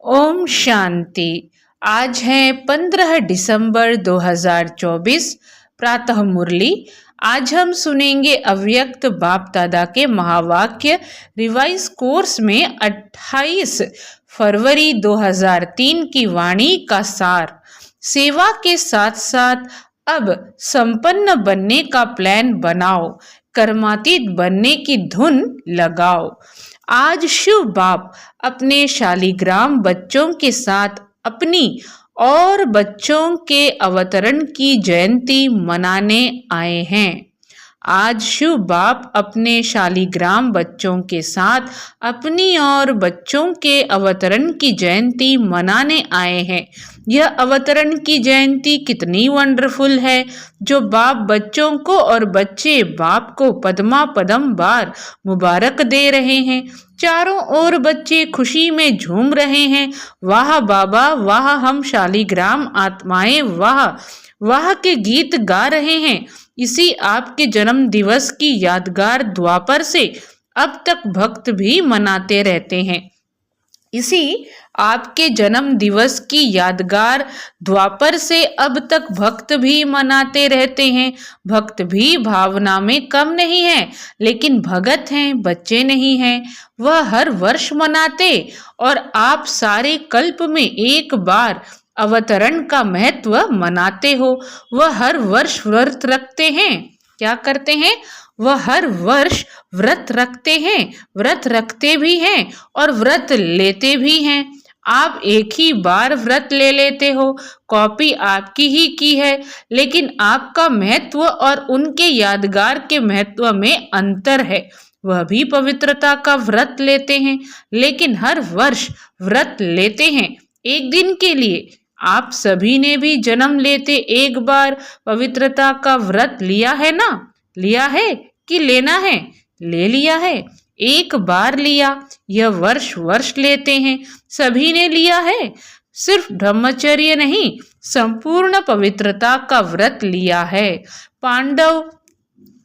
ओम शांति। आज है 15 दिसंबर 2024 प्रातः मुरली। आज हम सुनेंगे अव्यक्त बाप दादा के महावाक्य रिवाइज कोर्स में 28 फरवरी 2003 की वाणी का सार। सेवा के साथ साथ अब संपन्न बनने का प्लान बनाओ, कर्मातीत बनने की धुन लगाओ। आज शिव बाप अपने शालिग्राम बच्चों के साथ अपनी और बच्चों के अवतरण की जयंती मनाने आए हैं। आज शिव बाप अपने शालिग्राम बच्चों के साथ अपनी और बच्चों के अवतरण की जयंती मनाने आए हैं। यह अवतरण की जयंती कितनी वंडरफुल है, जो बाप बच्चों को और बच्चे बाप को पद्मा पदम बार मुबारक दे रहे हैं। चारों ओर बच्चे खुशी में झूम रहे हैं। वाह बाबा वाह, हम शालिग्राम आत्माएं वाह वाह के गीत गा रहे हैं। इसी आपके जन्म दिवस की यादगार द्वापर से अब तक भक्त भी मनाते रहते हैं। इसी आपके जन्म दिवस की यादगार द्वापर से अब तक भक्त भी मनाते रहते हैं। भक्त भी भावना में कम नहीं है, लेकिन भगत हैं, बच्चे नहीं हैं। वह हर वर्ष मनाते और आप सारे कल्प में एक बार अवतरण का महत्व मनाते हो। वह हर वर्ष व्रत रखते हैं। क्या करते हैं? वह हर वर्ष व्रत रखते हैं, व्रत रखते भी हैं और व्रत लेते भी हैं। आप एक ही बार व्रत ले लेते हो, कॉपी आपकी ही की है, लेकिन आपका महत्व और उनके यादगार के महत्व में अंतर है। वह भी पवित्रता का व्रत लेते हैं, लेकिन हर वर्ष व्रत लेते हैं एक दिन के लिए। आप सभी ने भी जन्म लेते एक बार पवित्रता का व्रत लिया है ना? लिया है कि लेना है? ले लिया है, एक बार लिया। यह वर्ष वर्ष लेते हैं, सभी ने लिया है। सिर्फ ब्रह्मचर्य नहीं, संपूर्ण पवित्रता का व्रत लिया है। पांडव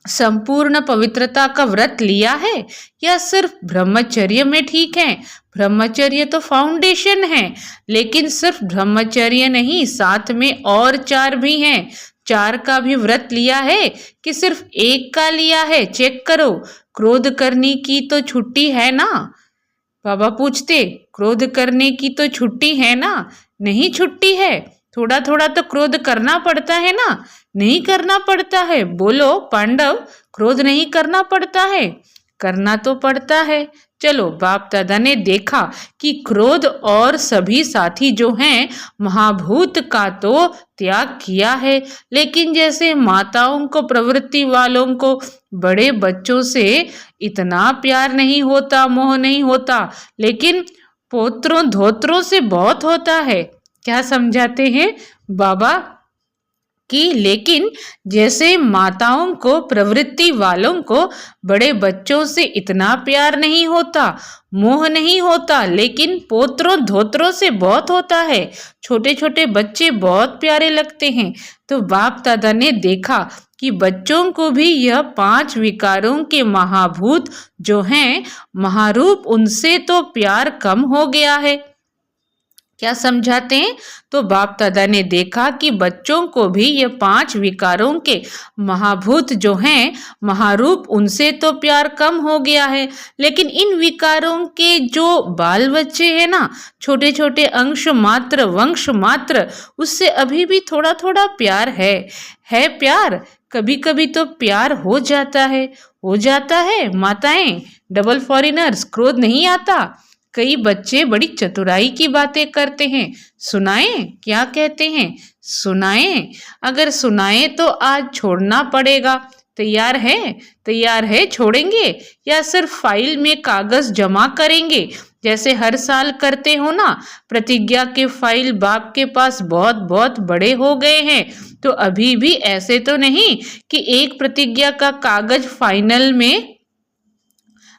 संपूर्ण पवित्रता का व्रत लिया है या सिर्फ ब्रह्मचर्य में ठीक है? ब्रह्मचर्य तो फाउंडेशन है, लेकिन सिर्फ ब्रह्मचर्य नहीं, साथ में और 4 भी हैं। 4 का भी व्रत लिया है कि सिर्फ 1 का लिया है? चेक करो। क्रोध करने की तो छुट्टी है ना? बाबा पूछते, क्रोध करने की तो छुट्टी है ना? नहीं छुट्टी है। थोड़ा थोड़ा तो क्रोध करना पड़ता है ना? नहीं करना पड़ता है? बोलो पांडव, क्रोध नहीं करना पड़ता है? करना तो पड़ता है। चलो, बाप दादा ने देखा कि क्रोध और सभी साथी जो हैं महाभूत का तो त्याग किया है, लेकिन जैसे माताओं को, प्रवृत्ति वालों को बड़े बच्चों से इतना प्यार नहीं होता, मोह नहीं होता, लेकिन पोत्रों धोत्रों से बहुत होता है। क्या समझाते हैं बाबा कि लेकिन जैसे माताओं को, प्रवृत्ति वालों को बड़े बच्चों से इतना प्यार नहीं होता, मोह नहीं होता, लेकिन पोत्रों धोत्रों से बहुत होता है। छोटे छोटे बच्चे बहुत प्यारे लगते हैं। तो बाप दादा ने देखा कि बच्चों को भी यह 5 विकारों के महाभूत जो हैं महारूप, उनसे तो प्यार कम हो गया है। क्या समझाते हैं? तो बाप दादा ने देखा कि बच्चों को भी ये 5 विकारों के महाभूत जो हैं महारूप, उनसे तो प्यार कम हो गया है, लेकिन इन विकारों के जो बाल बच्चे हैं ना, छोटे छोटे अंश मात्र, वंश मात्र, उससे अभी भी थोड़ा थोड़ा प्यार है प्यार। कभी कभी तो प्यार हो जाता है। माताएं, डबल फॉरेनर्स, क्रोध नहीं आता। कई बच्चे बड़ी चतुराई की बातें करते हैं। सुनाएं? क्या कहते हैं? सुनाएं? अगर सुनाएं तो आज छोड़ना पड़ेगा। तैयार है? छोड़ेंगे या सिर्फ फाइल में कागज जमा करेंगे जैसे हर साल करते हो ना? प्रतिज्ञा के फाइल बाप के पास बहुत बहुत बड़े हो गए हैं, तो अभी भी ऐसे तो नहीं कि एक प्रतिज्ञा का कागज फाइनल में,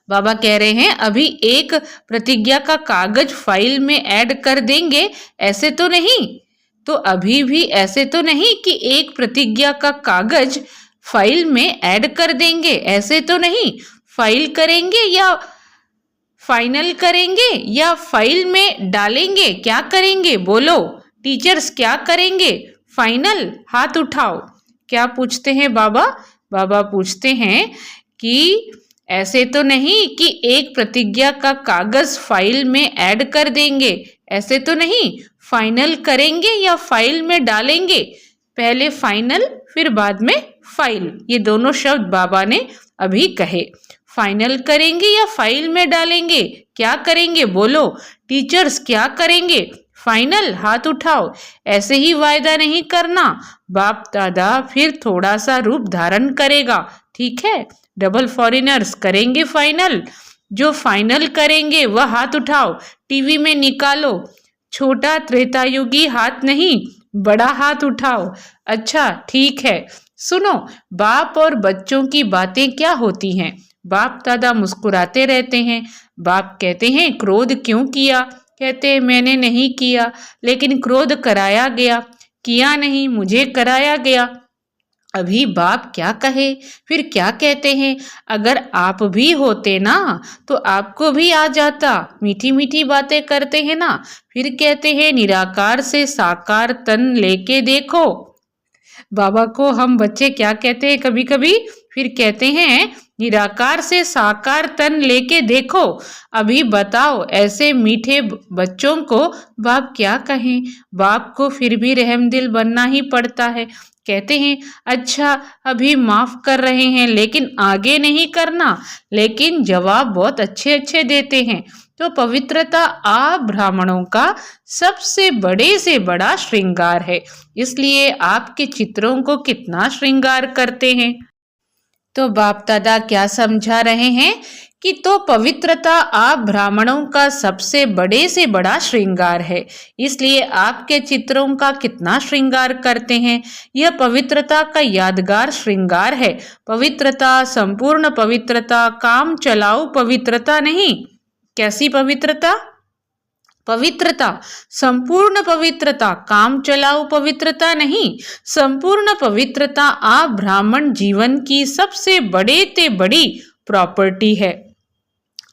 बाबा कह रहे हैं अभी एक प्रतिज्ञा का कागज फाइल में ऐड कर देंगे, ऐसे तो नहीं। तो अभी भी ऐसे तो नहीं कि एक प्रतिज्ञा का कागज फाइल में ऐड कर देंगे, ऐसे तो नहीं। फाइल करेंगे या फाइनल करेंगे या फाइल में डालेंगे? क्या करेंगे बोलो? टीचर्स क्या करेंगे? फाइनल, हाथ उठाओ। क्या पूछते हैं बाबा? बाबा पूछते हैं कि ऐसे तो नहीं कि एक प्रतिज्ञा का कागज फाइल में ऐड कर देंगे, ऐसे तो नहीं। फाइनल करेंगे या फाइल में डालेंगे? पहले फाइनल फिर बाद में फाइल, ये दोनों शब्द बाबा ने अभी कहे। फाइनल करेंगे या फाइल में डालेंगे? क्या करेंगे बोलो? टीचर्स क्या करेंगे? फाइनल, हाथ उठाओ। ऐसे ही वायदा नहीं करना, बाप दादा फिर थोड़ा सा रूप धारण करेगा, ठीक है? डबल फॉरेनर्स करेंगे फाइनल। जो फाइनल करेंगे वह हाथ उठाओ, टीवी में निकालो। छोटा त्रेतायुगी हाथ नहीं, बड़ा हाथ उठाओ। अच्छा ठीक है, सुनो, बाप और बच्चों की बातें क्या होती हैं? बाप दादा मुस्कुराते रहते हैं। बाप कहते हैं क्रोध क्यों किया? कहते हैं मैंने नहीं किया, लेकिन क्रोध कराया गया। किया नहीं, मुझे कराया गया। अभी बाप क्या कहे? फिर क्या कहते हैं? अगर आप भी होते ना तो आपको भी आ जाता। मीठी मीठी बातें करते हैं ना। फिर कहते हैं निराकार से साकार तन लेके देखो। बाबा को हम बच्चे क्या कहते हैं कभी कभी? फिर कहते हैं निराकार से साकार तन लेके देखो। अभी बताओ ऐसे मीठे बच्चों को बाप क्या कहें? बाप को फिर भी रहमदिल बनना ही पड़ता है। कहते हैं अच्छा अभी माफ कर रहे हैं लेकिन आगे नहीं करना। लेकिन जवाब बहुत अच्छे अच्छे देते हैं। तो पवित्रता आप ब्राह्मणों का सबसे बड़े से बड़ा श्रृंगार है, इसलिए आपके चित्रों को कितना श्रृंगार करते हैं। तो बाप दादा क्या समझा रहे हैं कि तो पवित्रता आप ब्राह्मणों का सबसे बड़े से बड़ा श्रृंगार है, इसलिए आपके चित्रों का कितना श्रृंगार करते हैं। यह पवित्रता का यादगार श्रृंगार है। पवित्रता, संपूर्ण पवित्रता, काम चलाऊ पवित्रता नहीं। कैसी पवित्रता? पवित्रता, संपूर्ण पवित्रता, काम चलाऊ पवित्रता नहीं। संपूर्ण पवित्रता आप ब्राह्मण जीवन की सबसे बड़े ते बड़ी प्रॉपर्टी है।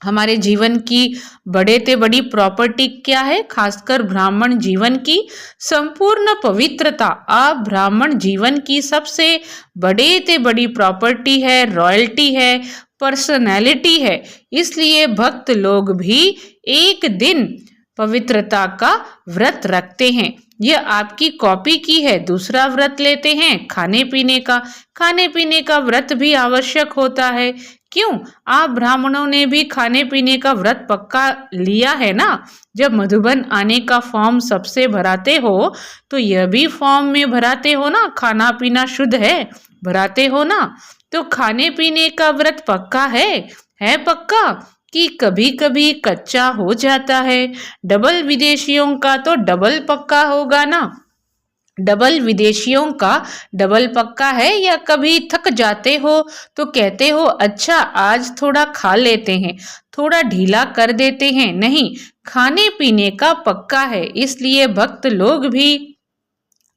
हमारे जीवन की बड़े ते बड़ी प्रॉपर्टी क्या है? खासकर ब्राह्मण जीवन की संपूर्ण पवित्रता आप ब्राह्मण जीवन की सबसे बड़े ते बड़ी प्रॉपर्टी है, रॉयल्टी है, पर्सनैलिटी है। इसलिए भक्त लोग भी एक दिन पवित्रता का व्रत रखते हैं। यह आपकी कॉपी की है। दूसरा व्रत लेते हैं खाने पीने का। खाने पीने का व्रत भी आवश्यक होता है। क्यों? आप ब्राह्मणों ने भी खाने पीने का व्रत पक्का लिया है ना। जब मधुबन आने का फॉर्म सबसे भराते हो तो यह भी फॉर्म में भराते हो ना, खाना पीना शुद्ध है, भराते हो ना। तो खाने पीने का व्रत पक्का है पक्का कि कभी कभी कच्चा हो जाता है। डबल विदेशियों का तो डबल पक्का होगा ना। डबल विदेशियों का डबल पक्का है। या कभी थक जाते हो तो कहते हो अच्छा आज थोड़ा खा लेते हैं, थोड़ा ढीला कर देते हैं? नहीं, खाने पीने का पक्का है। इसलिए भक्त लोग भी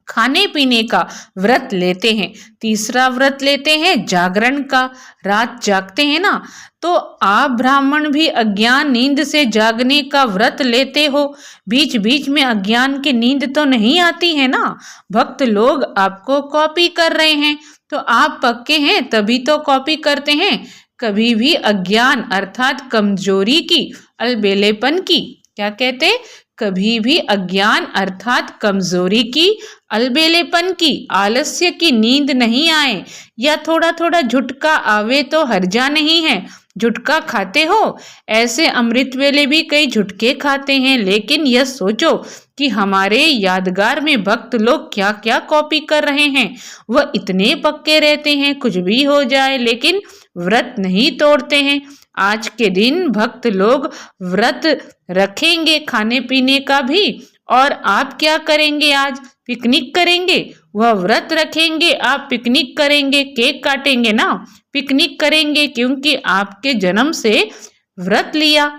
खाने पीने का व्रत लेते हैं। तीसरा व्रत लेते हैं जागरण का। रात जागते हैं ना, तो आप ब्राह्मण भी अज्ञान नींद से जागने का व्रत लेते हो। बीच बीच में अज्ञान की नींद तो नहीं आती है ना। भक्त लोग आपको कॉपी कर रहे हैं, तो आप पक्के हैं तभी तो कॉपी करते हैं। कभी भी अज्ञान अर्थात कमजोरी की, अलबेलेपन की, क्या कहते? कभी भी अज्ञान अर्थात कमजोरी की, अलबेलेपन की, आलस्य की नींद नहीं आए या थोड़ा थोड़ा झुटका आवे तो हर्जा नहीं है। झुटका खाते हो? ऐसे अमृत वेले भी कई झुटके खाते हैं। लेकिन यह सोचो कि हमारे यादगार में भक्त लोग क्या क्या कॉपी कर रहे हैं। वह इतने पक्के रहते हैं कुछ भी हो जाए लेकिन व्रत नहीं तोड़ते हैं। आज के दिन भक्त लोग व्रत रखेंगे खाने पीने का भी। और आप क्या करेंगे? आज पिकनिक करेंगे। वह व्रत रखेंगे, आप पिकनिक करेंगे, केक काटेंगे ना। पिकनिक करेंगे क्योंकि आपके जन्म से व्रत लिया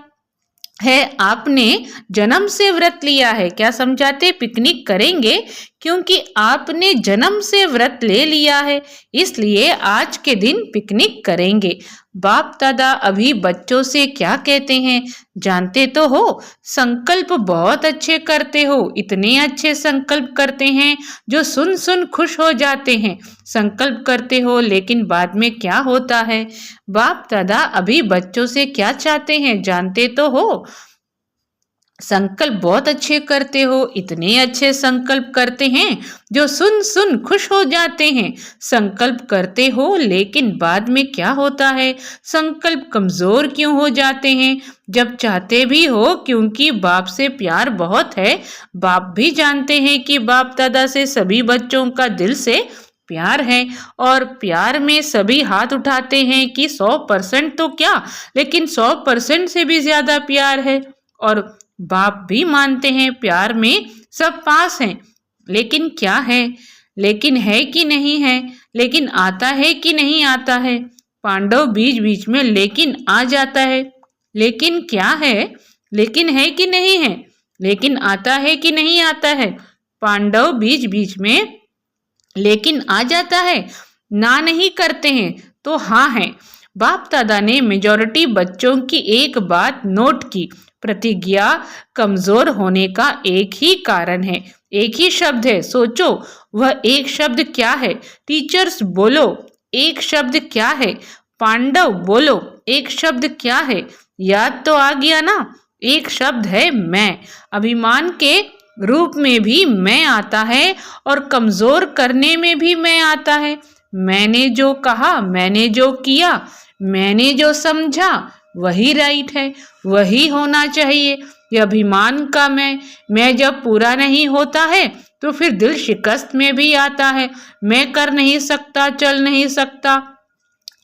है, आपने जन्म से व्रत लिया है। क्या समझाते? पिकनिक करेंगे क्योंकि आपने जन्म से व्रत ले लिया है, इसलिए आज के दिन पिकनिक करेंगे। बाप दादा अभी बच्चों से क्या कहते हैं जानते तो हो? संकल्प बहुत अच्छे करते हो, इतने अच्छे संकल्प करते हैं जो सुन सुन खुश हो जाते हैं। संकल्प करते हो लेकिन बाद में क्या होता है? बाप दादा अभी बच्चों से क्या चाहते हैं जानते तो हो? संकल्प बहुत अच्छे करते हो, इतने अच्छे संकल्प करते हैं जो सुन सुन खुश हो जाते हैं। संकल्प करते हो लेकिन बाद में क्या होता है? संकल्प कमजोर क्यों हो जाते हैं जब चाहते भी हो? क्योंकि बाप से प्यार बहुत है। बाप भी जानते हैं कि बाप दादा से सभी बच्चों का दिल से प्यार है और प्यार में सभी हाथ उठाते हैं कि 100% तो क्या, लेकिन 100% से भी ज्यादा प्यार है। और बाप भी मानते हैं प्यार में सब पास हैं, लेकिन क्या है? लेकिन है कि नहीं है? लेकिन आता है कि नहीं आता है? पांडव बीच बीच में लेकिन आ जाता है। लेकिन क्या है? लेकिन है कि नहीं है? लेकिन आता है कि नहीं आता है? पांडव बीच बीच में लेकिन आ जाता है। ना नहीं करते हैं तो हाँ है। बाप दादा ने मेजॉरिटी बच्चों की एक बात नोट की, प्रतिज्ञा कमजोर होने का एक ही कारण है, एक ही शब्द है। सोचो वह एक शब्द क्या है? टीचर्स बोलो एक शब्द क्या है? पांडव बोलो एक शब्द क्या है? याद तो आ गया ना? एक शब्द है मैं। अभिमान के रूप में भी मैं आता है और कमजोर करने में भी मैं आता है। मैंने जो कहा, मैंने जो किया, मैंने जो समझा वही राइट है, वही होना चाहिए। यह अभिमान का मैं जब पूरा नहीं होता है तो फिर दिल शिकस्त में भी आता है। मैं कर नहीं सकता, चल नहीं सकता,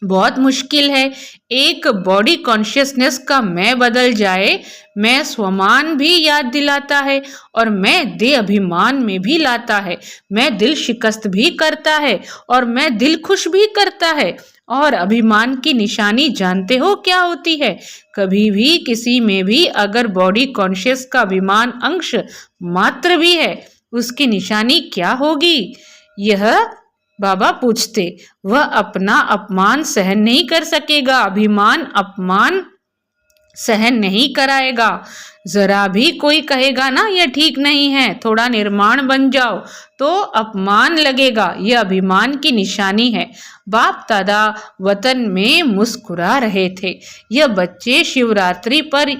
बहुत मुश्किल है। एक बॉडी कॉन्शियसनेस का मैं बदल जाए, मैं स्वमान भी याद दिलाता है और मैं देह अभिमान में भी लाता है। मैं दिल शिकस्त भी करता है और मैं दिल खुश भी करता है। और अभिमान की निशानी जानते हो क्या होती है? कभी भी किसी में भी अगर बॉडी कॉन्शियस का अभिमान अंश मात्र भी है, उसकी निशानी क्या होगी? यह बाबा पूछते। वह अपना अपमान सहन नहीं कर सकेगा, अभिमान अपमान सहन नहीं कराएगा। जरा भी कोई कहेगा ना यह ठीक नहीं है, थोड़ा निर्माण बन जाओ, तो अपमान लगेगा। यह अभिमान की निशानी है। बाप दादा वतन में मुस्कुरा रहे थे। यह बच्चे शिवरात्रि पर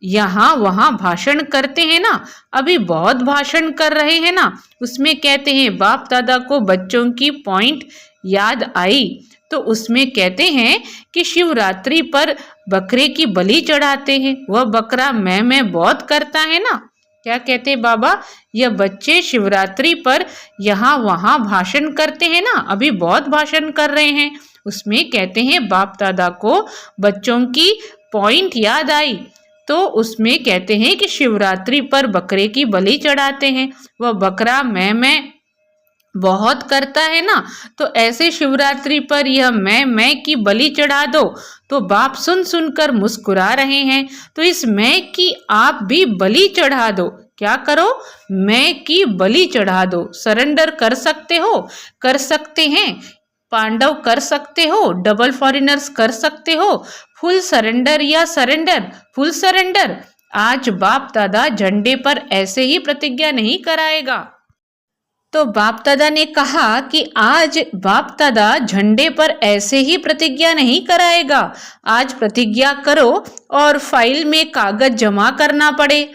यहाँ वहाँ भाषण करते हैं ना, अभी बहुत भाषण कर रहे हैं ना, उसमें कहते हैं बाप दादा को बच्चों की पॉइंट याद आई तो उसमें कहते हैं कि शिवरात्रि पर बकरे की बलि चढ़ाते हैं। वह बकरा मैं बहुत करता है ना। क्या कहते बाबा? यह बच्चे शिवरात्रि पर यहाँ वहाँ भाषण करते हैं ना, अभी बहुत भाषण कर रहे हैं। उसमें कहते हैं बाप दादा को बच्चों की पॉइंट याद आई तो उसमें कहते हैं कि शिवरात्रि पर बकरे की बलि चढ़ाते हैं। वह बकरा मैं बहुत करता है ना, तो ऐसे शिवरात्रि पर यह मैं की बलि चढ़ा दो। तो बाप सुन सुनकर मुस्कुरा रहे हैं। तो इस मैं की आप भी बलि चढ़ा दो। क्या करो? मैं की बलि चढ़ा दो। सरेंडर कर सकते हो? कर सकते हैं। पांडव कर सकते हो? डबल फॉरेनर्स कर सकते हो? फुल सरेंडर या सरेंडर? Full surrender. आज बाप दादा झंडे पर ऐसे ही प्रतिज्ञा नहीं कराएगा। तो बाप दादा ने कहा कि आज बाप दादा झंडे पर ऐसे ही प्रतिज्ञा नहीं कराएगा। आज प्रतिज्ञा करो और फाइल में कागज जमा करना पड़े।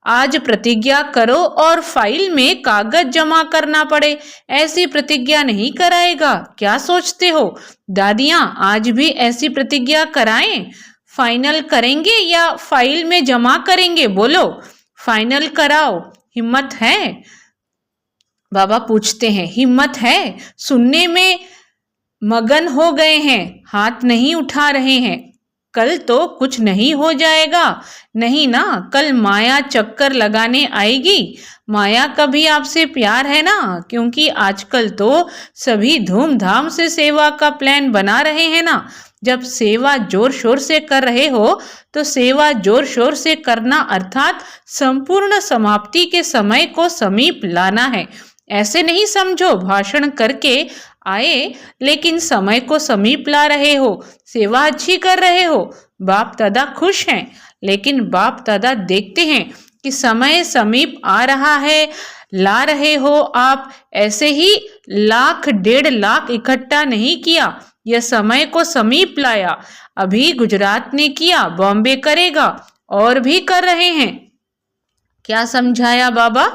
आज प्रतिज्ञा करो और फाइल में कागज जमा करना पड़े। ऐसी प्रतिज्ञा नहीं कराएगा। क्या सोचते हो दादियाँ, आज भी ऐसी प्रतिज्ञा कराएं? फाइनल करेंगे या फाइल में जमा करेंगे? बोलो, फाइनल कराओ। हिम्मत है? बाबा पूछते हैं, हिम्मत है? सुनने में मगन हो गए हैं, हाथ नहीं उठा रहे हैं। कल तो कुछ नहीं हो जाएगा। नहीं ना, कल माया चक्कर लगाने आएगी। माया का भी आपसे प्यार है ना, क्योंकि आजकल तो सभी धूमधाम से सेवा का प्लान बना रहे हैं ना। जब सेवा जोर शोर से कर रहे हो तो सेवा जोर शोर से करना अर्थात संपूर्ण समाप्ति के समय को समीप लाना है। ऐसे नहीं समझो भाषण करके आए, लेकिन समय को समीप ला रहे हो, सेवा अच्छी कर रहे हो। बाप दादा खुश हैं, लेकिन बाप दादा देखते हैं कि समय समीप आ रहा है, ला रहे हो आप। ऐसे ही 1,00,000 1,50,000 इकट्ठा नहीं किया, यह समय को समीप लाया। अभी गुजरात ने किया, बॉम्बे करेगा, और भी कर रहे हैं। क्या समझाया बाबा?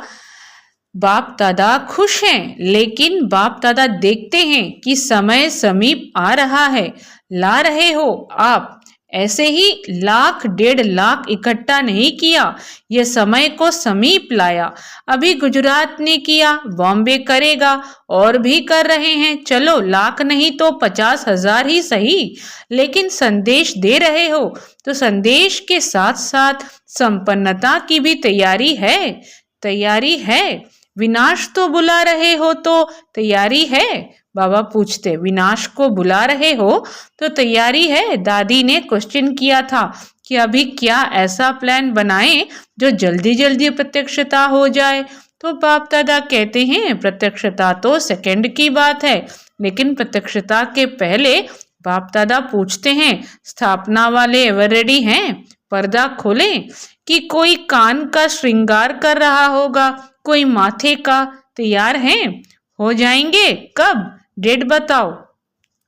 बाप दादा खुश हैं, लेकिन बाप दादा देखते हैं कि समय समीप आ रहा है, ला रहे हो आप। ऐसे ही 1,00,000 1,50,000 इकट्ठा नहीं किया, यह समय को समीप लाया। अभी गुजरात ने किया, बॉम्बे करेगा, और भी कर रहे हैं। चलो 1,00,000 नहीं तो 50,000 ही सही, लेकिन संदेश दे रहे हो तो संदेश के साथ साथ संपन्नता की भी तैयारी है। तैयारी है। विनाश तो बुला रहे हो तो तैयारी है? बाबा पूछते, विनाश को बुला रहे हो तो तैयारी है? दादी ने क्वेश्चन किया था कि अभी क्या ऐसा प्लान बनाएं जो जल्दी जल्दी प्रत्यक्षता हो जाए। तो बाप दादा कहते हैं, प्रत्यक्षता तो सेकंड की बात है, लेकिन प्रत्यक्षता के पहले बाप दादा पूछते हैं, स्थापना वाले एवर रेडी हैं? पर्दा खोलें कि कोई कान का श्रृंगार कर रहा होगा, कोई माथे का। तैयार हैं? हो जाएंगे कब? डेट बताओ।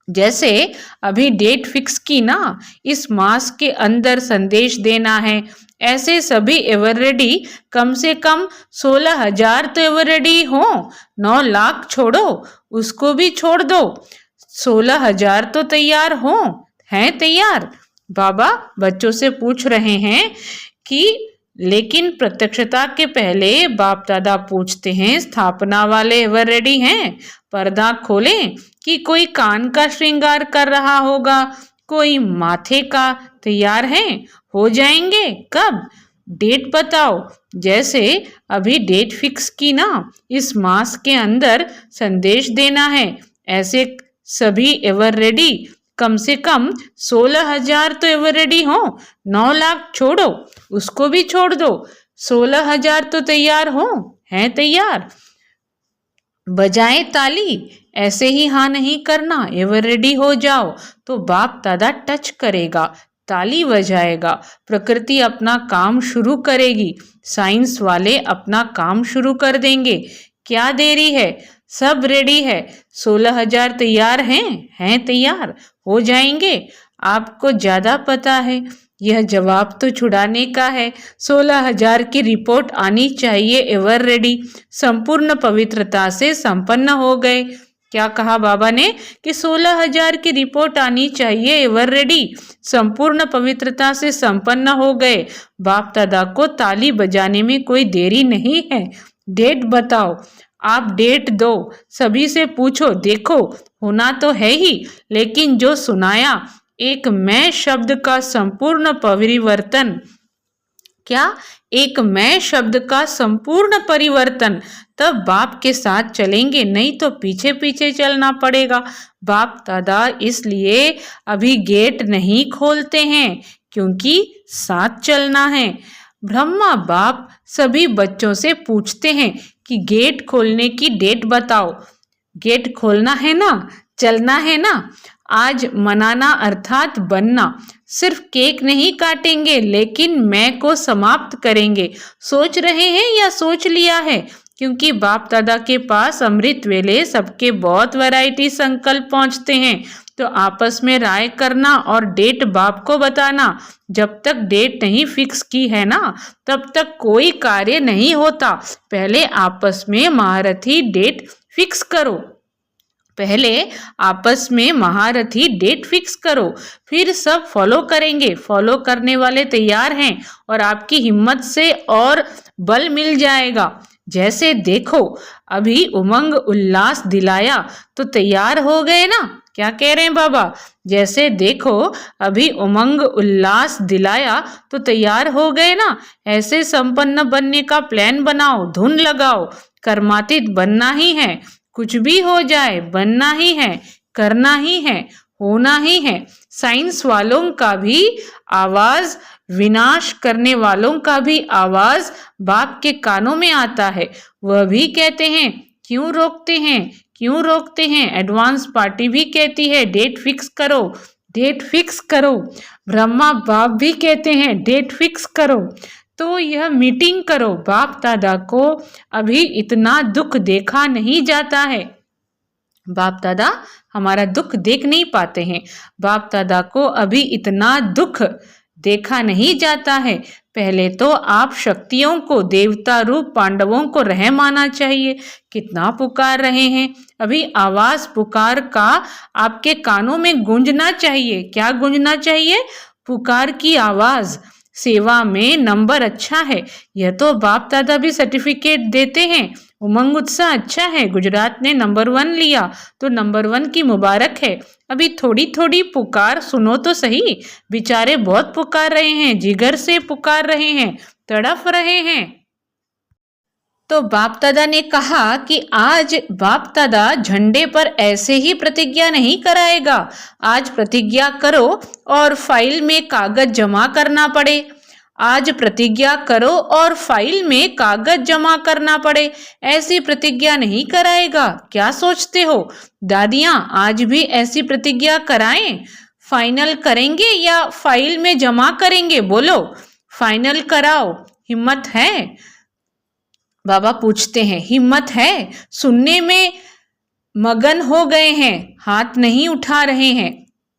जैसे अभी डेट फिक्स की ना, इस मास के अंदर संदेश देना है, ऐसे सभी एवर रेडी कम से कम 16,000 तो एवर रेडी हो। 9,00,000 छोड़ो, उसको भी छोड़ दो, 16,000 तो तैयार हो। हैं तैयार? बाबा बच्चों से पूछ रहे हैं कि लेकिन प्रत्यक्षता के पहले बाप दादा पूछते हैं, स्थापना वाले एवर रेडी हैं? पर्दा खोलें कि कोई कान का श्रृंगार कर रहा होगा, कोई माथे का। तैयार हैं? हो जाएंगे कब? डेट बताओ। जैसे अभी डेट फिक्स की ना, इस मास के अंदर संदेश देना है, ऐसे सभी एवर रेडी कम से कम 16,000 तो एवर रेडी हो। 9,00,000 छोड़ो, उसको भी छोड़ दो, 16,000 तो तैयार हो। हैं तैयार? बजाए ताली। ऐसे ही हाँ नहीं करना, एवर रेडी हो जाओ तो बाप दादा टच करेगा, ताली बजाएगा, प्रकृति अपना काम शुरू करेगी, साइंस वाले अपना काम शुरू कर देंगे। क्या देरी है? सब रेडी है। 16,000 तैयार हैं तैयार? हो जाएंगे? आपको ज्यादा पता है, यह जवाब तो छुड़ाने का है। 16,000 की रिपोर्ट आनी चाहिए एवर रेडी, संपूर्ण पवित्रता से संपन्न हो गए। क्या कहा बाबा ने? कि 16,000 की रिपोर्ट आनी चाहिए एवर रेडी, संपूर्ण पवित्रता से संपन्न हो गए। बाप दादा को ताली बजाने में कोई देरी नहीं है। डेट बताओ। आप डेट दो, सभी से पूछो। देखो होना तो है ही, लेकिन जो सुनाया, एक मैं शब्द का संपूर्ण परिवर्तन। क्या? एक मैं शब्द का संपूर्ण परिवर्तन। तब बाप के साथ चलेंगे, नहीं तो पीछे पीछे चलना पड़ेगा। बाप दादा इसलिए अभी गेट नहीं खोलते हैं, क्योंकि साथ चलना है। ब्रह्मा बाप सभी बच्चों से पूछते हैं कि गेट खोलने की डेट बताओ। गेट खोलना है ना, चलना है ना। आज मनाना अर्थात बनना। सिर्फ केक नहीं काटेंगे, लेकिन मैं को समाप्त करेंगे। सोच रहे हैं या सोच लिया है? क्योंकि बाप दादा के पास अमृत वेले सबके बहुत वैरायटी संकल्प पहुंचते हैं, तो आपस में राय करना और डेट बाप को बताना। जब तक डेट नहीं फिक्स की है ना, तब तक कोई कार्य नहीं होता। पहले आपस में महारथी डेट फिक्स करो। पहले आपस में महारथी डेट फिक्स करो, फिर सब फॉलो करेंगे। फॉलो करने वाले तैयार हैं और आपकी हिम्मत से और बल मिल जाएगा। जैसे देखो अभी उमंग उल्लास दिलाया तो तैयार हो गए ना। क्या कह रहे हैं बाबा? जैसे देखो अभी उमंग उल्लास दिलाया तो तैयार हो गए ना। ऐसे संपन्न बनने का प्लान बनाओ, धुन लगाओ। कर्मातीत बनना ही है, कुछ भी हो जाए बनना ही है, करना ही है, होना ही है। साइंस वालों का भी आवाज, विनाश करने वालों का भी आवाज बाप के कानों में आता है। वह भी कहते हैं, क्यों रोकते हैं, क्यों रोकते हैं? एडवांस पार्टी भी कहती है डेट फिक्स करो, डेट फिक्स करो। ब्रह्मा बाप भी कहते हैं डेट फिक्स करो। तो यह मीटिंग करो। बाप दादा को अभी इतना दुख देखा नहीं जाता है। बाप दादा हमारा दुख देख नहीं पाते हैं। बाप दादा को अभी इतना दुख देखा नहीं जाता है। पहले तो आप शक्तियों को, देवता रूप पांडवों को रहम आना चाहिए। कितना पुकार रहे हैं, अभी आवाज पुकार का आपके कानों में गूंजना चाहिए। क्या गूंजना चाहिए? पुकार की आवाज। सेवा में नंबर अच्छा है, यह तो बाप दादा भी सर्टिफिकेट देते हैं। उमंग उत्साह अच्छा है, गुजरात ने नंबर 1 लिया तो नंबर 1 की मुबारक है। अभी थोड़ी थोड़ी पुकार सुनो तो सही। बेचारे बहुत पुकार रहे हैं, जिगर से पुकार रहे हैं, तड़फ रहे हैं। तो बाप दादा ने कहा कि आज बाप दादा झंडे पर ऐसे ही प्रतिज्ञा नहीं कराएगा। आज प्रतिज्ञा करो और फाइल में कागज जमा करना पड़े। आज प्रतिज्ञा करो और फाइल में कागज जमा करना पड़े। ऐसी प्रतिज्ञा नहीं कराएगा। क्या सोचते हो दादियां, आज भी ऐसी प्रतिज्ञा कराएं? फाइनल करेंगे या फाइल में जमा करेंगे? बोलो, फाइनल कराओ। हिम्मत है? बाबा पूछते हैं, हिम्मत है? सुनने में मगन हो गए हैं, हाथ नहीं उठा रहे हैं।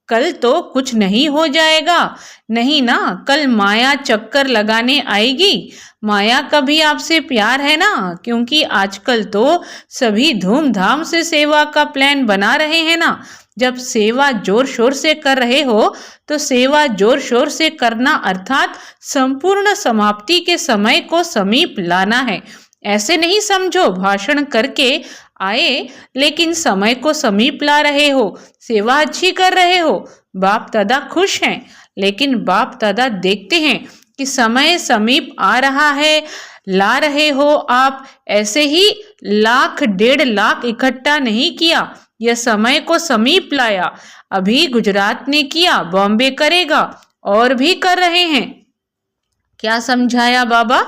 कल तो कुछ नहीं हो जाएगा? नहीं ना, कल माया चक्कर लगाने आएगी। माया का भी आपसे प्यार है ना, क्योंकि आजकल तो सभी धूमधाम से सेवा का प्लान बना रहे हैं ना। जब सेवा जोर शोर से कर रहे हो तो सेवा जोर शोर से करना अर्थात संपूर्ण समाप्ति के समय को समीप लाना है। ऐसे नहीं समझो भाषण करके आए लेकिन समय को समीप ला रहे हो, सेवा अच्छी कर रहे हो। बाप दादा खुश हैं, लेकिन बाप दादा देखते हैं कि समय समीप आ रहा है, ला रहे हो आप। ऐसे ही 1,00,000 1,50,000 इकट्ठा नहीं किया, यह समय को समीप लाया। अभी गुजरात ने किया, बॉम्बे करेगा, और भी कर रहे हैं। क्या समझाया बाबा?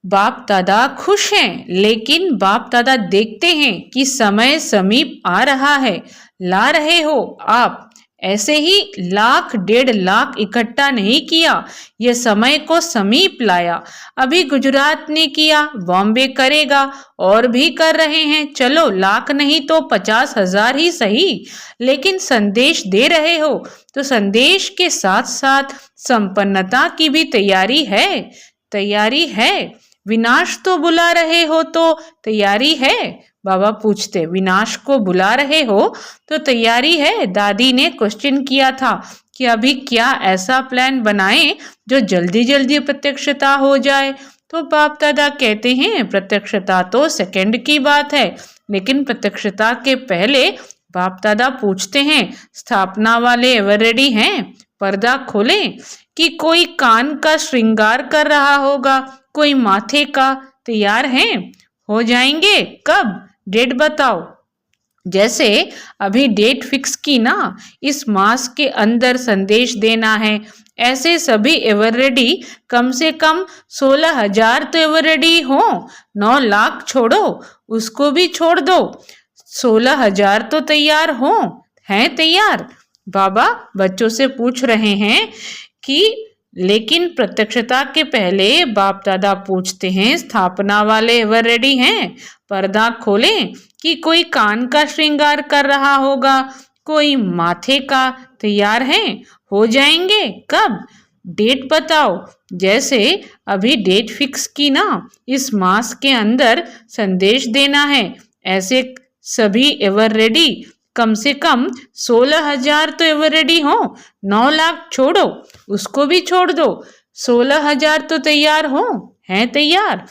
बाप दादा खुश हैं, लेकिन बाप दादा देखते हैं कि समय समीप आ रहा है, ला रहे हो आप। ऐसे ही 1,00,000 1,50,000 इकट्ठा नहीं किया, यह समय को समीप लाया। अभी गुजरात ने किया, बॉम्बे करेगा, और भी कर रहे हैं। चलो 1,00,000 नहीं तो 50,000 ही सही, लेकिन संदेश दे रहे हो तो संदेश के साथ साथ संपन्नता की भी तैयारी है। तैयारी है। विनाश तो बुला रहे हो तो तैयारी है? बाबा पूछते, विनाश को बुला रहे हो तो तैयारी है? दादी ने क्वेश्चन किया था कि अभी क्या ऐसा प्लान बनाएं जो जल्दी जल्दी प्रत्यक्षता हो जाए। तो बाप दादा कहते हैं, प्रत्यक्षता तो सेकंड की बात है, लेकिन प्रत्यक्षता के पहले बाप दादा पूछते हैं, स्थापना वाले एवर रेडी हैं? पर्दा खोलें कि कोई कान का श्रृंगार कर रहा होगा, कोई माथे का, तैयार हैं? हो जाएंगे कब? डेट बताओ। जैसे अभी डेट फिक्स की ना, इस मास के अंदर संदेश देना है, ऐसे सभी एवर रेडी कम से कम 16,000 तो एवर रेडी हो। 9,00,000 छोड़ो, उसको भी छोड़ दो, 16,000 तो तैयार हो। हैं तैयार? बाबा बच्चों से पूछ रहे हैं कि लेकिन प्रत्यक्षता के पहले बाप दादा पूछते हैं, स्थापना वाले एवर रेडी हैं? पर्दा खोलें कि कोई कान का श्रृंगार कर रहा होगा, कोई माथे का, तैयार हैं? हो जाएंगे कब? डेट बताओ। जैसे अभी डेट फिक्स की ना, इस मास के अंदर संदेश देना है, ऐसे सभी एवर रेडी कम से कम 16,000 तो एवर रेडी हो। 9,00,000 छोड़ो, उसको भी छोड़ दो, 16,000 तो तैयार हो। हैं तैयार?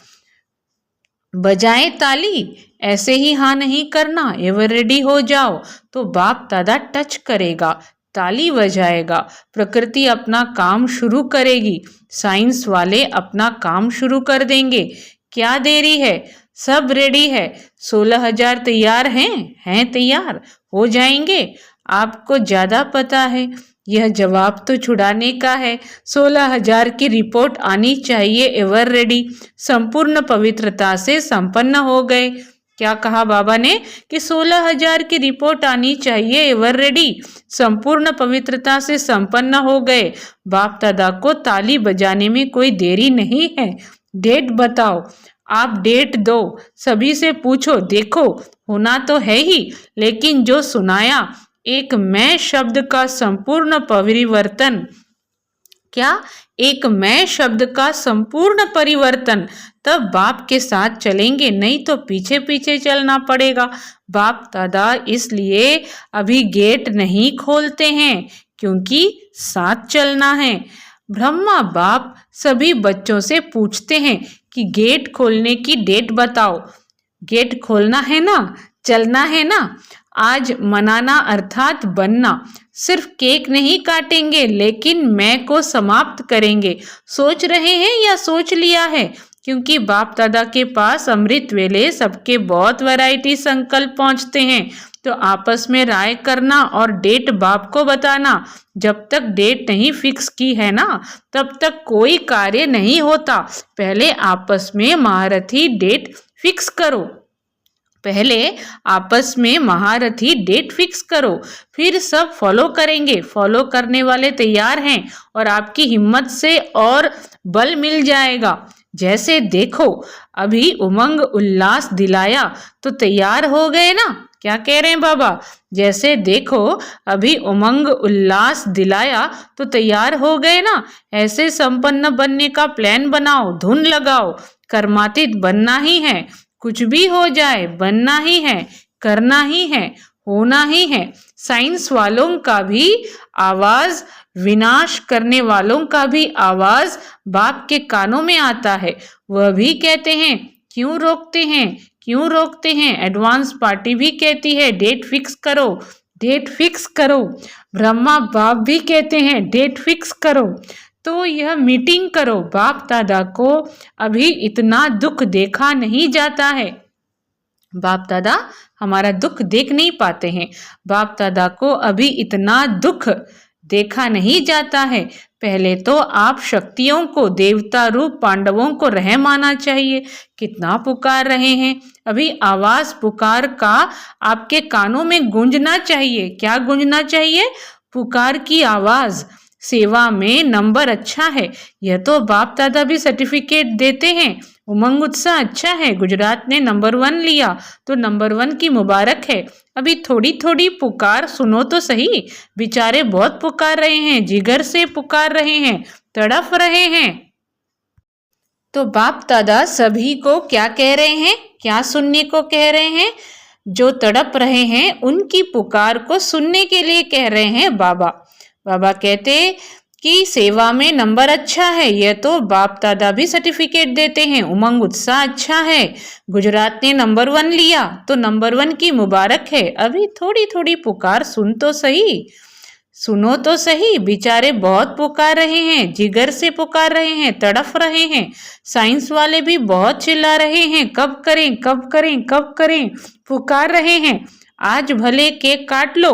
बजाएं ताली। ऐसे ही हाँ नहीं करना, एवर रेडी हो जाओ तो बाप दादा टच करेगा, ताली बजाएगा, प्रकृति अपना काम शुरू करेगी, साइंस वाले अपना काम शुरू कर देंगे। क्या देरी है? सब रेडी है। 16,000 तैयार हैं? हैं तैयार? हो जाएंगे? आपको ज्यादा पता है, यह जवाब तो छुड़ाने का है। 16,000 की रिपोर्ट आनी चाहिए एवर रेडी, संपूर्ण पवित्रता से संपन्न हो गए। क्या कहा बाबा ने कि 16,000 की रिपोर्ट आनी चाहिए, एवर रेडी, संपूर्ण पवित्रता से संपन्न हो गए। बाप दादा को ताली बजाने में कोई देरी नहीं है। डेट बताओ, आप डेट दो, सभी से पूछो, देखो होना तो है ही, लेकिन जो सुनाया एक मैं शब्द का संपूर्ण परिवर्तन, क्या एक मैं शब्द का संपूर्ण परिवर्तन, तब बाप के साथ चलेंगे, नहीं तो पीछे पीछे चलना पड़ेगा। बाप दादा इसलिए अभी गेट नहीं खोलते हैं क्योंकि साथ चलना है। ब्रह्मा बाप सभी बच्चों से पूछते हैं कि गेट खोलने की डेट बताओ। गेट खोलना है ना, चलना है ना। आज मनाना अर्थात बनना, सिर्फ केक नहीं काटेंगे लेकिन मैं को समाप्त करेंगे। सोच रहे हैं या सोच लिया है? क्योंकि बाप दादा के पास अमृत वेले सबके बहुत वैरायटी संकल्प पहुंचते हैं, तो आपस में राय करना और डेट बाप को बताना। जब तक डेट नहीं फिक्स की है ना, तब तक कोई कार्य नहीं होता। पहले आपस में महारथी डेट फिक्स करो, पहले आपस में महारथी डेट फिक्स करो, फिर सब फॉलो करेंगे। फॉलो करने वाले तैयार हैं और आपकी हिम्मत से और बल मिल जाएगा। जैसे देखो अभी उमंग उल्लास दिलाया तो तैयार हो गए ना। क्या कह रहे हैं बाबा? जैसे देखो अभी उमंग उल्लास दिलाया तो तैयार हो गए ना। ऐसे संपन्न बनने का प्लान बनाओ, धुन लगाओ। कर्मातीत बनना ही है, कुछ भी हो जाए बनना ही है, करना ही है, होना ही है। साइंस वालों का भी आवाज, विनाश करने वालों का भी आवाज बाप के कानों में आता है। वह भी कहते हैं क्यों रोकते हैं, क्यों रोकते हैं। एडवांस पार्टी भी कहती है डेट फिक्स करो, डेट फिक्स करो। ब्रह्मा बाप भी कहते हैं डेट फिक्स करो। तो यह मीटिंग करो। बाप दादा को अभी इतना दुख देखा नहीं जाता है। बाप दादा हमारा दुख देख नहीं पाते हैं। बाप दादा को अभी इतना दुख देखा नहीं जाता है। पहले तो आप शक्तियों को, देवता रूप पांडवों को रहम आना चाहिए। कितना पुकार रहे हैं, अभी आवाज पुकार का आपके कानों में गूंजना चाहिए। क्या गूंजना चाहिए? पुकार की आवाज। सेवा में नंबर अच्छा है, यह तो बाप दादा भी सर्टिफिकेट देते हैं। उमंग उत्साह अच्छा है, गुजरात ने नंबर 1 लिया तो नंबर 1 की मुबारक है। अभी थोड़ी थोड़ी पुकार सुनो तो सही, बेचारे बहुत पुकार रहे हैं, जिगर से पुकार रहे हैं, तड़फ रहे हैं। तो बाप दादा सभी को क्या कह रहे हैं, क्या सुनने को कह रहे हैं? जो तड़प रहे हैं उनकी पुकार को सुनने के लिए कह रहे हैं बाबा। बाबा कहते कि सेवा में नंबर अच्छा है, यह तो बाप दादा भी सर्टिफिकेट देते हैं। उमंग उत्साह अच्छा है, गुजरात ने नंबर 1 लिया तो नंबर 1 की मुबारक है। अभी थोड़ी थोड़ी पुकार सुन तो सही, सुनो तो सही, बेचारे बहुत पुकार रहे हैं, जिगर से पुकार रहे हैं, तड़फ रहे हैं। साइंस वाले भी बहुत चिल्ला रहे हैं, कब करें कब करें कब करें, पुकार रहे हैं। आज भले केक काट लो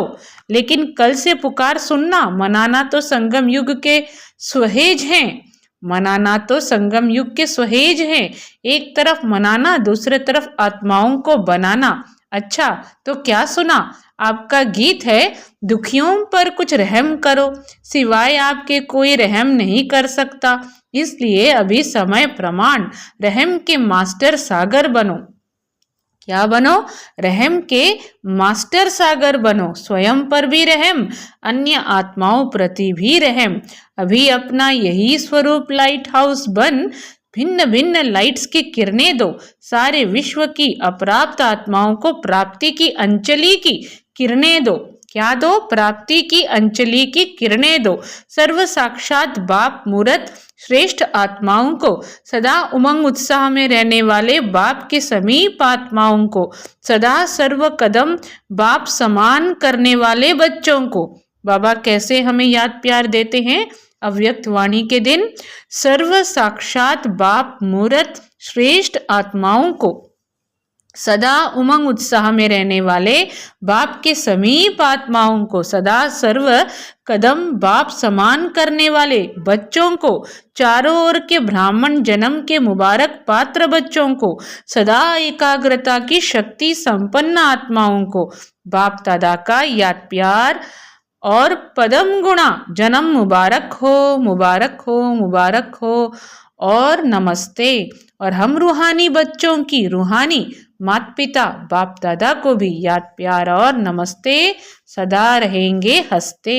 लेकिन कल से पुकार सुनना। मनाना तो संगम युग के सुहेज हैं, मनाना तो संगम युग के सुहेज हैं। एक तरफ मनाना, दूसरे तरफ आत्माओं को बनाना। अच्छा तो क्या सुना? आपका गीत है दुखियों पर कुछ रहम करो, सिवाय आपके कोई रहम नहीं कर सकता। इसलिए अभी समय प्रमाण, रहम के मास्टर सागर बनो। क्या बनो? रहम के मास्टर सागर बनो। स्वयं पर भी रहम, अन्य आत्माओं प्रति भी रहम। अभी अपना यही स्वरूप लाइट हाउस बन भिन्न भिन्न लाइट्स की किरणें दो। सारे विश्व की अप्राप्त आत्माओं को प्राप्ति की अंजलि की किरणें दो। क्या दो? प्राप्ति की अंजलि की किरणें दो। सर्व साक्षात बाप मूर्त श्रेष्ठ आत्माओं को, सदा उमंग उत्साह में रहने वाले बाप के समीप आत्माओं को, सदा सर्व कदम बाप समान करने वाले बच्चों को। बाबा कैसे हमें याद प्यार देते हैं अव्यक्त वाणी के दिन? सर्व साक्षात बाप मूर्त श्रेष्ठ आत्माओं को, सदा उमंग उत्साह में रहने वाले बाप के समीप आत्माओं को, सदा सर्व कदम बाप समान करने वाले बच्चों को, चारों ओर के ब्राह्मण जन्म के मुबारक पात्र बच्चों को, सदा एकाग्रता की शक्ति संपन्न आत्माओं को बाप दादा का याद प्यार और पदम गुणा जन्म मुबारक हो, मुबारक हो, मुबारक हो और नमस्ते। और हम रूहानी बच्चों की, रूहानी माता पिता बाप दादा को भी याद प्यार और नमस्ते सदा रहेंगे हंसते।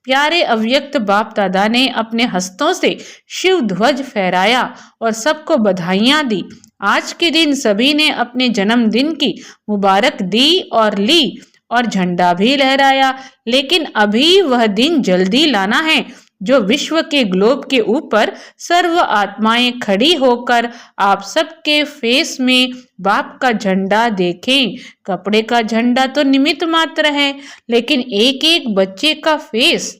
प्यारे अव्यक्त बाप दादा ने अपने हस्तों से शिव ध्वज फहराया और सबको बधाइयाँ दी। आज के दिन सभी ने अपने जन्मदिन की मुबारक दी और ली और झंडा भी लहराया, लेकिन अभी वह दिन जल्दी लाना है जो विश्व के ग्लोब के ऊपर सर्व आत्माएं खड़ी होकर आप सबके फेस में बाप का झंडा देखें। कपड़े का झंडा तो निमित्त मात्र है, लेकिन एक एक बच्चे का फेस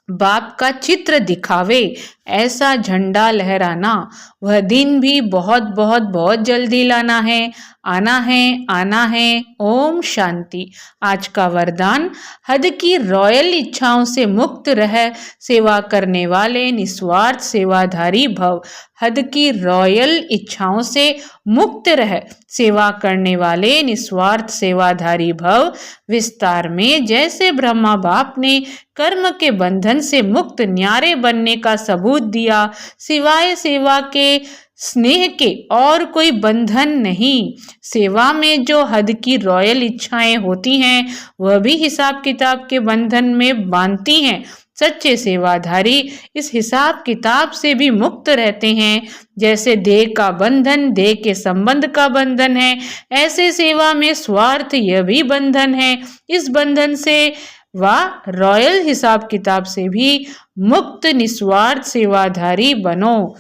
बाप का चित्र दिखावे, ऐसा झंडा लहराना। वह दिन भी बहुत बहुत बहुत जल्दी लाना है, आना है, आना है। ओम शांति। आज का वरदान, हद की रॉयल इच्छाओं से मुक्त रह सेवा करने वाले निस्वार्थ सेवाधारी भव। हद की रॉयल इच्छाओं से मुक्त रह सेवा करने वाले निस्वार्थ सेवाधारी भव। विस्तार में, जैसे ब्रह्मा बाप ने कर्म के बंधन से मुक्त न्यारे बनने का सबूत दिया, सिवाय सेवा के स्नेह के और कोई बंधन नहीं। सेवा में जो हद की रॉयल इच्छाएं होती हैं वह भी हिसाब किताब के बंधन में बांधती हैं। सच्चे सेवाधारी इस हिसाब किताब से भी मुक्त रहते हैं। जैसे देह का बंधन देह के संबंध का बंधन है, ऐसे सेवा में स्वार्थ यह भी बंधन है। इस बंधन से व रॉयल हिसाब किताब से भी मुक्त निस्वार्थ सेवाधारी बनो।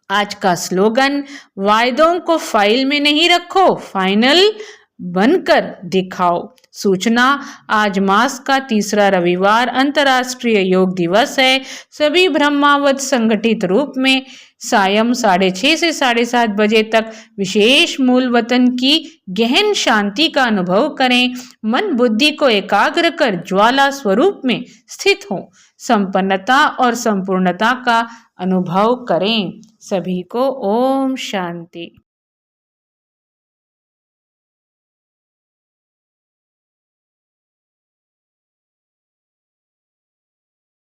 आज का स्लोगन, वायदों को फाइल में नहीं रखो, फाइनल बनकर दिखाओ। सूचना, आज मास का तीसरा रविवार अंतर्राष्ट्रीय योग दिवस है। सभी ब्रह्मावत संगठित रूप में सायं 6:30 से 7:30 बजे तक विशेष मूल वतन की गहन शांति का अनुभव करें। मन बुद्धि को एकाग्र कर ज्वाला स्वरूप में स्थित हो संपन्नता और संपूर्णता का अनुभव करें। सभी को ओम शांति।